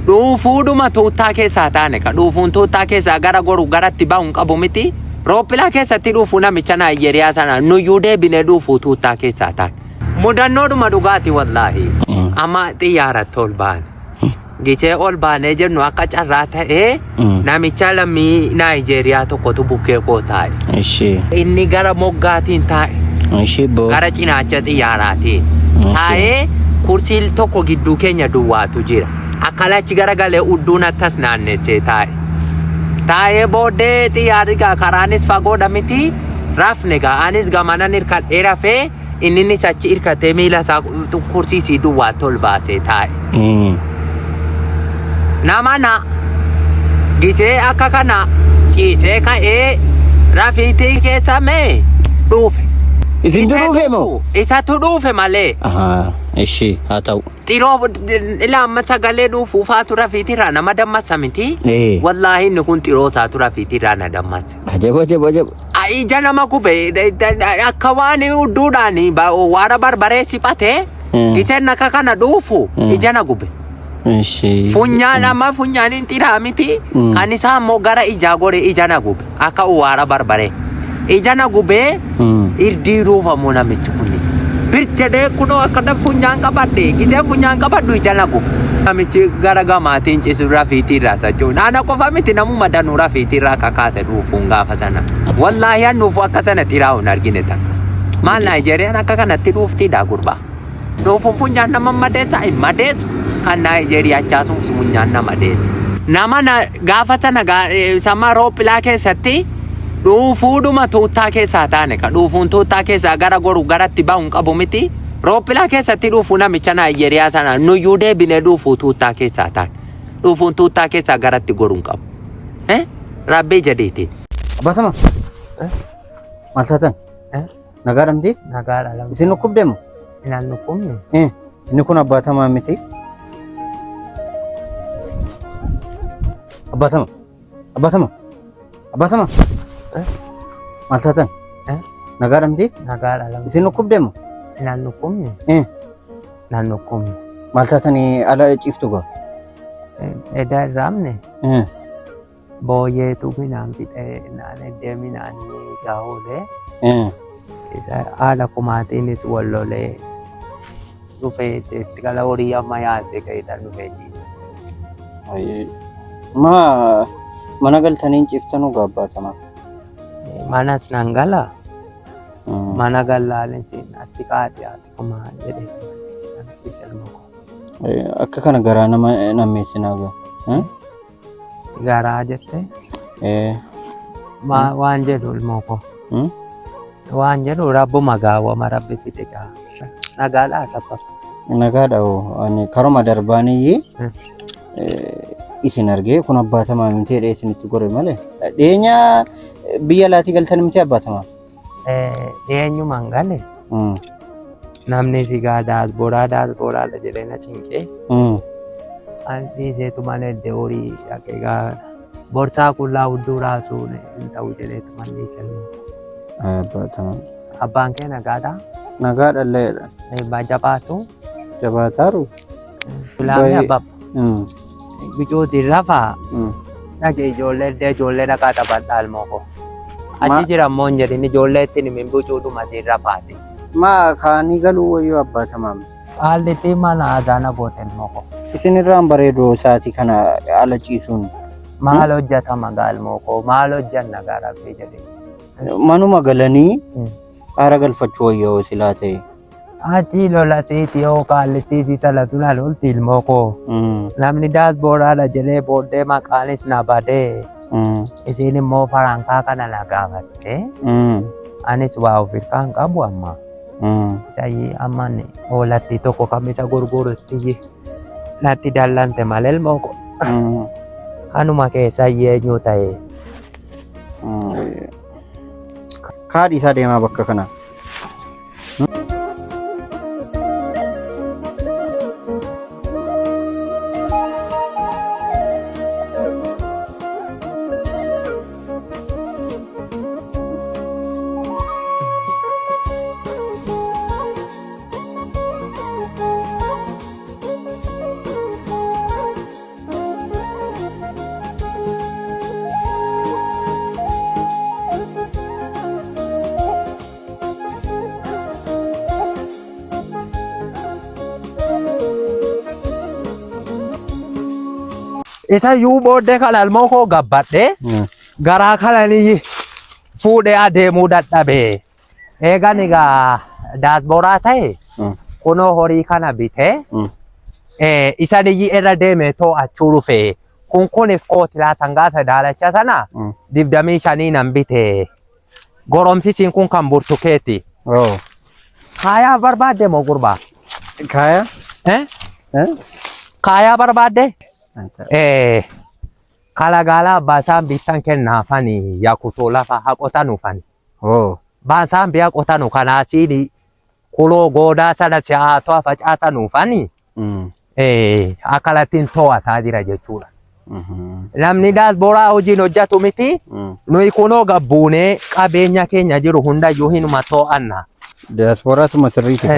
dhuufuudhuma tuuttaa keessaa taane ka dhuufuun tuuttaa keessaa gara goru garatti ba'uun qabu miti rooppilaa keessatti dhuufuu namicha Naayijeriyaa sana nuyyuu deebinee dhuufuu tuuttaa keessaa taane mudannoodhuma dhugaati wallaahi amma xiyyaaratti ol baane gichee ol baanee jennu akka carraa ta'ee namicha lammii Naayijeriyaa tokkotu bukkee koo taa'e inni gara moggaatiin taa'e gara cinaacha xiyyaaraatiin taa'ee kursiin tokko gidduu keenya duwwaatu jira akka lachi garagalee udduun attas naannessee taa'ee booddee xiyyaarri karaanis fagoodha miti rafne anis gamanan hirkadhee rafee inninis achi hirkatee miila isaa kursiisii duwwaatti ol baasee taa'e. Nama na gisee akka kana ciisee ka'ee rafiitii keessa mee dhuufe. Isin dhuufe moo? Isatu dhuufe malee. Ishii haa ta'u. Xiroo ilaa sagalee dhuufuu faatu rafiitirraa nama dammasa miti. Wallaahi inni kun xiroo taatu rafiitirraa na dammasa. Ajaba. Ija nama gube akka waan udduudhaan waara barbaree siphate giseen akka kana dhuufu ija na gube. Funyaan amma funyaaniin xiraa miti kan isaa immoo gara ijaa gore ija na gube akka waara barbaree. Ija na gubee irdii ruufamu namichi kuni birjedhee kunoo akkana funyaan qabadhe gisee funyaan qabadhu ija na gube namichi gara gamaatiin cisu rafiitiirraa sachuun ana qofa miti namuma danuu rafiitiirraa kakaase dhuufuun gaafa sana wallaahi hannuufu akka sana xiraa'uun argine takka maal Naayijeriyaan akka kanatti dhuuftiidha gurbaa dhuufuun funyaan nama madeessa hin madeessu kan Naayijeriyaa chaasuuf funyaan nama madeessa nama gaafa sana sama rooppilaa keessatti dhuufuudhuma tuuttaa keessaa taane ka dhuufuun tuuttaa keessaa gara goru garatti ba'uun qabu miti rooppilaa keessatti dhuufuu namicha Naayijeriyaa sana nuyyuu deebinee dhuufuu tuuttaa keessaa taane dhuufuun tuuttaa keessaa garatti goruun qabu rabbii jedhiitiin. Abbaatama maal taatan? Nagaa dhamdee? Nagaadha lamma. Isin nukkubdee moo? Inaan nukkubne. Inni kun abbaatamaa miti? Abbaatama. Maal taatan? Nagaa dhamdee? Nagaadha lamma. Isin nukkubdee moo? Inaan nukkubne. Inaan nukkubne. Maal taatanii ala ciiftu gaa? Edaa irraamne. Booyyeetu minaan fixee naan eddeemi naannii gaa'oolee. Haala kumaatiinis wallolee dhufee itti gala horii amma yaadde ka'eedhaan dhufee jiru. Mana galtanii ciiftanuu gaabbaatama. Manas nan gala. Mana gallaaleen atti qaadhi ati kumaa jedhee. Akka kana garaa nama nammeessinaa gaa? Garaa jette? Waan jedhu ilmoo koo. Waan jedhu rabbuma gaawwama rabbi fide gaa. Nagaadhaa sabba. Nagaadha ani karoma darbaaniyyii isin argee kun abbaatamaa miti jedhee isinitti gore malee dhiyeenya biyya alaatii galtan miti abbaatamaa? Dhiyeenyumaan gale namni sigaa daasbooraadha jedhee na cinqee an dhiiseetu mana edde horii dhaqee gaa borsaa qullaa hudduu raasuun hin ta'u jedheetu manni kennu. Abbaatamaa. Abbaan kee nagaadhaa? Nagaadha illeedha. Jabaatu? Jabaataaru? Filaamee abbabba. Bicuutiin rafaa dhaqee ijoollee dhaqaa taphadhaa ilmoo koo. Achi jira immoo hin jedhin ijoollee ittiin himin bicuudhuma siin rafaati. Maa kaanii galuu wayyuu abbaatamaa? Haalli ittiin mana aadaana goote ilmoo koo. Isin irraan bareedu sa'aatii kana ala ciisuun. Maal hojjetama gaa ilmoo koo maal hojjanna gaa rabbii jedhee. Manuma galanii aara galfachuu wayyoo silaa ta'e. Achi lola siiti yoo kaallittii salatu lolti ilmoo koo. Namni daasbooraadha jedhee booddee maqaanis na badee. Isin immoo farankaa kana na gaafatte. Anis waa ofirkaan qabu amma. Isayyii amman hoolatti tokko kamisa gurgurutti natti dallante malee ilmoo koo. Kanuma keessayyii eenyu ta'e. Kaadhi isaa deemaa bakka kana. Isa yuu booddee kana ilmoo koo gabbadhe garaa kananii fuudhee adeemuu dadhabee. Eegan egaa daasbooraa ta'e kunoo horii kana bitee isa niyyi irra deeme to'achuu dhufee kuniif qootilaa sangaasa daalacha sana 25 nan bitee goromsisiin kun kan burtukeeti. Kaayaa barbaadde moo gurbaa? Kaya? Kaayaa barbaadde? Kalagala baasaan bitan kennaafani yaakutoo lafa haqotanuufani. Baasaan biyaa qotanu kanaasiini kuloo goodaa sana si'aatoo facaasanuufani. Akkalattiin to'ataa jira jechuudha. Namni daasbooraa hojiin hojjetu miti. Nuyi kunoo gabbuunee qabeenya keenya jiru hundayyuu hinuma to'anna. Daasbooraatu masirriiti.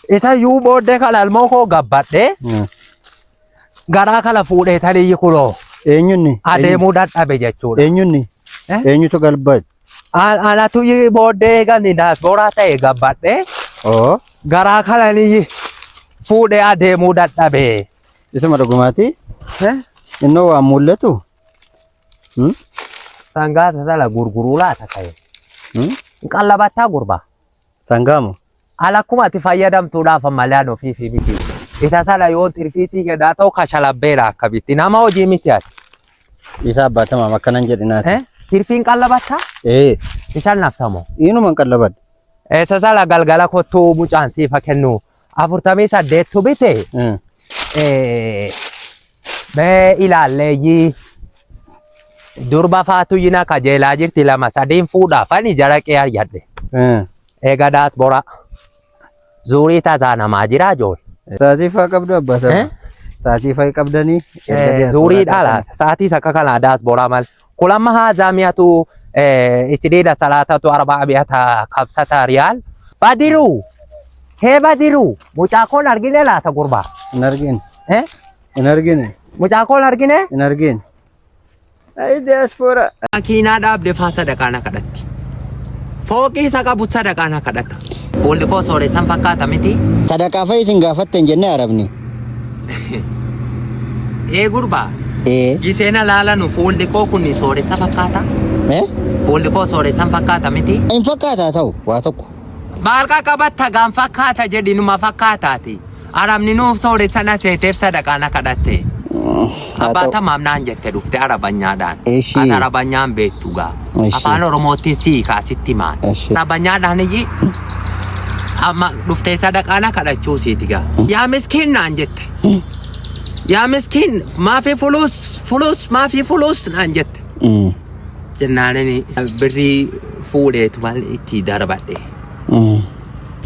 Isa yuu booddee kana ilmoo koo gabbadhe garaa kana fuudhee taliyyi kunoo. Eenyunni? Adeemuu dadhabe jechuudha. Eenyunni? Eenyutu galbate? Anatu booddee gani daasbooraa ta'e gabbadhe garaa kananii fuudhee adeemuu dadhabe. Isuma dhugumaati? Innoo waan mul'atu? Sangaasa sala gurguruu laata ta'e. Qallabattaa gurbaa. Sangaamu? Alakkuma ati fayyadamtuudhaaf malee ofii fi miti. Isa sala yoo tirfiitii gadaa ta'u kashalabbeera akka bitti nama hojii miti ati. Isa abbaatama akkanan jedhinaati. Tirfiin qallabattaa? Isaan naftamoo? Inuman qallabadha. Isa sala galgala kottuu mucaan siifa kennu 48 bite. Bee ilaalleeyyii durba faatu yina kajeelaa jirti 2-3 fuudhaafani jaraqee aryadhe. Eega daasbooraa zuurii tasaa namaa jira ijoollee. Saatiifaa qabdu abbaatama. Saatiifaa qabdanii. Zuurii dhala saatii akka kanaa daasbooraa mal kulamma haazaa mi'atu istideeda salaatatu 400 kabsata riyaal. Badiru Badiru mucaa koon argine laata gurbaa? Hin argine. Hin argine. Mucaa koon argine? Hin argine. Ay daasbooraa. Makiinaa dhaabde faa sadaqaana kadhatti. Fooqii isa qabu sadaqaana kadhata. Fuulli koo sooressan fakkaata miti. Sadaqaa fa'i isin gaafatten jennee arabni. Gurbaa. Giseena laalanu fuulli koo kun sooressa fakkaata. Fuulli koo sooressan fakkaata miti. Hin fakkaataa ta'u waa tokko. Maalqa qabatta gaan fakkaata jedhinuma fakkaataati. Arabni nuuf sooressan aseeteef sadaqaana kadhatte. Abbaatamaam naan jette dhufte arabanyaadhaan. Ati arabanyaan beektu gaa. Afaan Oromootiin sii kaasitti maal. Arabanyaadhaan iyyi amma dhuftee sadaqaana kadhachuu siiti gaa. Yaa miskiin naan jette. Yaa miskiin maafi fulus maafi fulus naan jette. Jennaanini birrii fuudheetu mal itti darbadhe.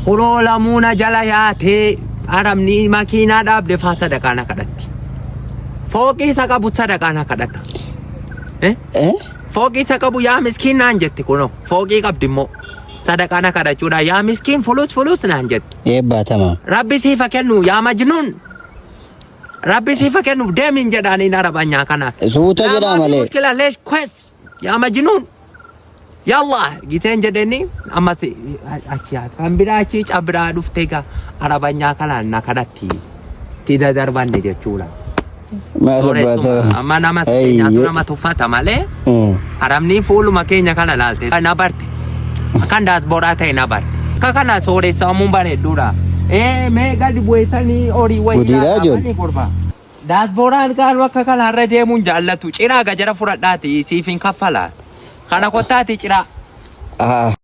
Kunoo lamuuna jala yaatee arabni makiinaa dhaabde faa sadaqaana kadhatti. Fooqii isa qabu sadaqaana kadhata. Fooqii isa qabu yaa miskiin naan jetti kunoo fooqii qabdi immoo sadaqaana kadhachuudha yaa miskiin fulus naan jetti. Eebbaatama. Rabbi siifa kennu yaa majnuun. Rabbi siifa kennu deemin jedhaaniin arabanyaa kana. Suuta jedhaa malee. Muskila leesh kwes yaa majnuun. Yalla giteen jedheni ammas achi kan biraa achi cabbiraa dhuftee gaa arabanyaa kanaan na kadhatti tida darbanne jechuudha. Amma nama nyaatu nama tuffata malee arabni fuuluma keenya kana laalte na barte kan daasbooraa ta'e na barte akka kana sooressa ammuun bareedduudha. Mee gadi bu'eessanii horii wayii gurba. Daasbooraan kan akka kanarra deemuun jaallatu ciraa gajara fudhadhaati siif hin kaffala kana kottaati ciraa.